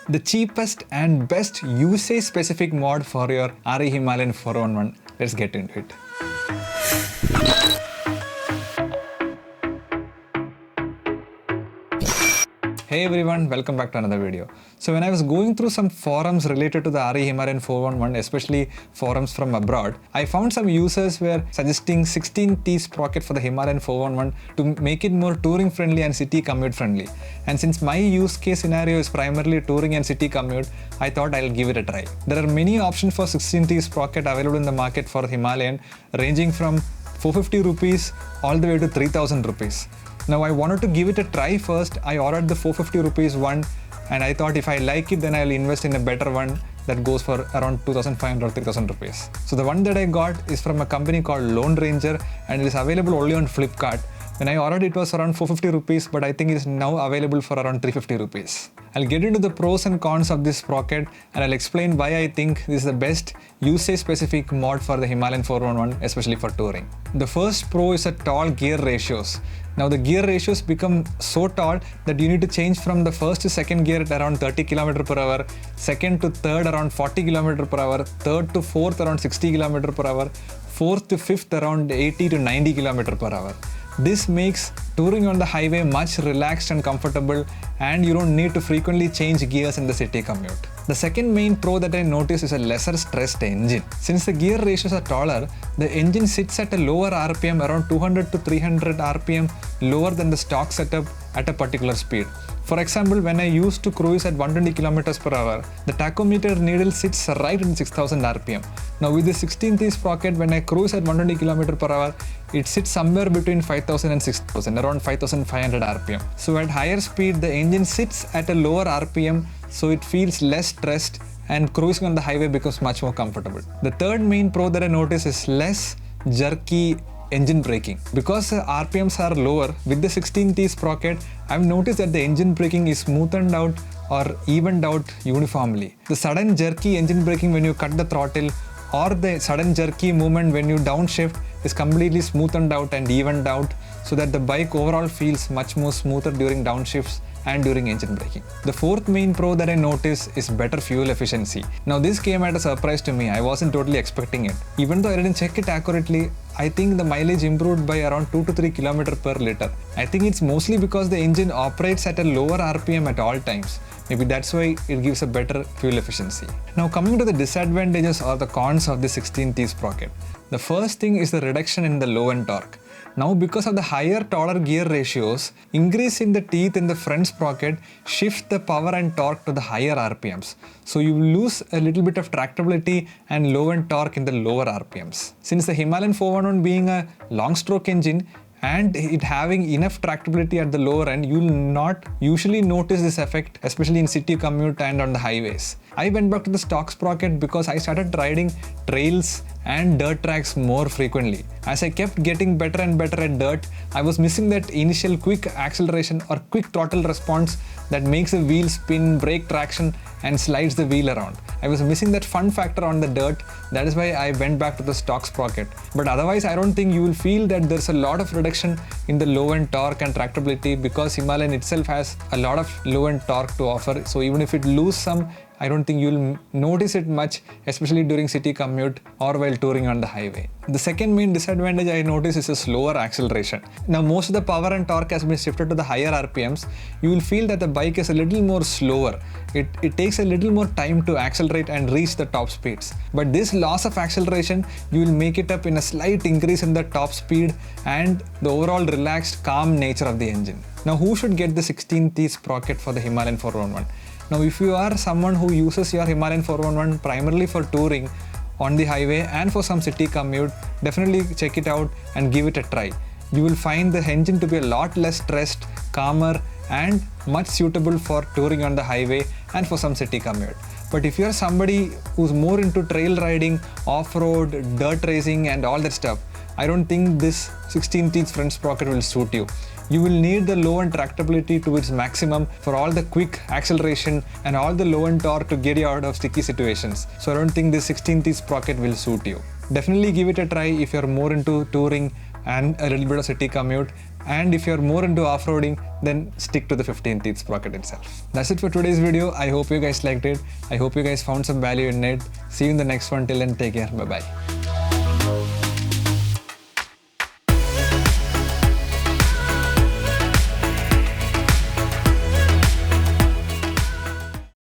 the cheapest and best usage specific mod for your RE Himalayan 411. Let's get into it. Hey everyone, welcome back to another video. So when I was going through some forums related to the RE Himalayan 411, especially forums from abroad, I found some users were suggesting 16T sprocket for the Himalayan 411 to make it more touring friendly and city commute friendly. And since my use case scenario is primarily touring and city commute, I thought I'll give it a try. There are many options for 16T sprocket available in the market for Himalayan, ranging from 450 rupees all the way to 3000 rupees. Now I wanted to give it a try first. I ordered the 450 rupees one and I thought if I like it then I'll invest in a better one that goes for around 2500 or 3000 rupees. So the one that I got is from a company called Lone Ranger and it is available only on Flipkart. When I ordered it was around 450 rupees, but I think it is now available for around 350 rupees. I'll get into the pros and cons of this sprocket and I'll explain why I think this is the best usage specific mod for the Himalayan 411, especially for touring. The first pro is a tall gear ratios. Now the gear ratios become so tall that you need to change from the first to second gear at around 30 km per hour, second to third around 40 km per hour, third to fourth around 60 km per hour, fourth to fifth around 80 to 90 km per hour. This makes touring on the highway much relaxed and comfortable, and you don't need to frequently change gears in the city commute. The second main pro that I noticed is a lesser stressed engine. Since the gear ratios are taller, the engine sits at a lower RPM, around 200 to 300 RPM lower than the stock setup at a particular speed. For example, when I used to cruise at 120 km per hour, the tachometer needle sits right in 6000 RPM. Now with the 16T sprocket, when I cruise at 120 km per hour, it sits somewhere between 5000 and 6000, around 5500 RPM. So at higher speed, the engine sits at a lower RPM, so it feels less stressed and cruising on the highway becomes much more comfortable. The third main pro that I notice is less jerky engine braking. Because the RPMs are lower, with the 16T sprocket, I've noticed that the engine braking is smoothened out or evened out uniformly. The sudden jerky engine braking when you cut the throttle or the sudden jerky movement when you downshift is completely smoothened out and evened out, so that the bike overall feels much more smoother during downshifts and during engine braking. The fourth main pro that I noticed is better fuel efficiency. Now this came at a surprise to me. I wasn't totally expecting it. Even though I didn't check it accurately, I think the mileage improved by around 2 to 3 km per liter. I think it's mostly because the engine operates at a lower RPM at all times. Maybe that's why it gives a better fuel efficiency. Now coming to the disadvantages or the cons of the 16T sprocket. The first thing is the reduction in the low end torque. Now because of the higher taller gear ratios, increase in the teeth in the front sprocket shifts the power and torque to the higher RPMs. So you lose a little bit of tractability and low end torque in the lower RPMs. Since the Himalayan 411 being a long stroke engine, and it having enough tractability at the lower end, you will not usually notice this effect, especially in city commute and on the highways. I went back to the stock sprocket because I started riding trails and dirt tracks more frequently. As I kept getting better and better at dirt, I was missing that initial quick acceleration or quick throttle response that makes the wheel spin, brake traction and slides the wheel around. I was missing that fun factor on the dirt. That is why I went back to the stock sprocket. But otherwise, I don't think you will feel that there's a lot of reduction in the low end torque and tractability, because Himalayan itself has a lot of low end torque to offer. So even if it loses some, I don't think you'll notice it much, especially during city commute or while touring on the highway. The second main disadvantage I notice is a slower acceleration. Now most of the power and torque has been shifted to the higher RPMs. You will feel that the bike is a little more slower. It takes a little more time to accelerate and reach the top speeds. But this loss of acceleration, you will make it up in a slight increase in the top speed and the overall relaxed, calm nature of the engine. Now who should get the 16T sprocket for the Himalayan 411? Now if you are someone who uses your Himalayan 411 primarily for touring on the highway and for some city commute, definitely check it out and give it a try. You will find the engine to be a lot less stressed, calmer and much suitable for touring on the highway and for some city commute. But if you are somebody who's more into trail riding, off-road, dirt racing and all that stuff, I don't think this 16T front sprocket will suit you. You will need the low end tractability to its maximum for all the quick acceleration and all the low end torque to get you out of sticky situations. So I don't think this 16T sprocket will suit you. Definitely give it a try if you're more into touring and a little bit of city commute. And if you're more into off-roading, then stick to the 15 teeth sprocket itself. That's it for today's video. I hope you guys liked it. I hope you guys found some value in it. See you in the next one. Till then, take care. Bye-bye.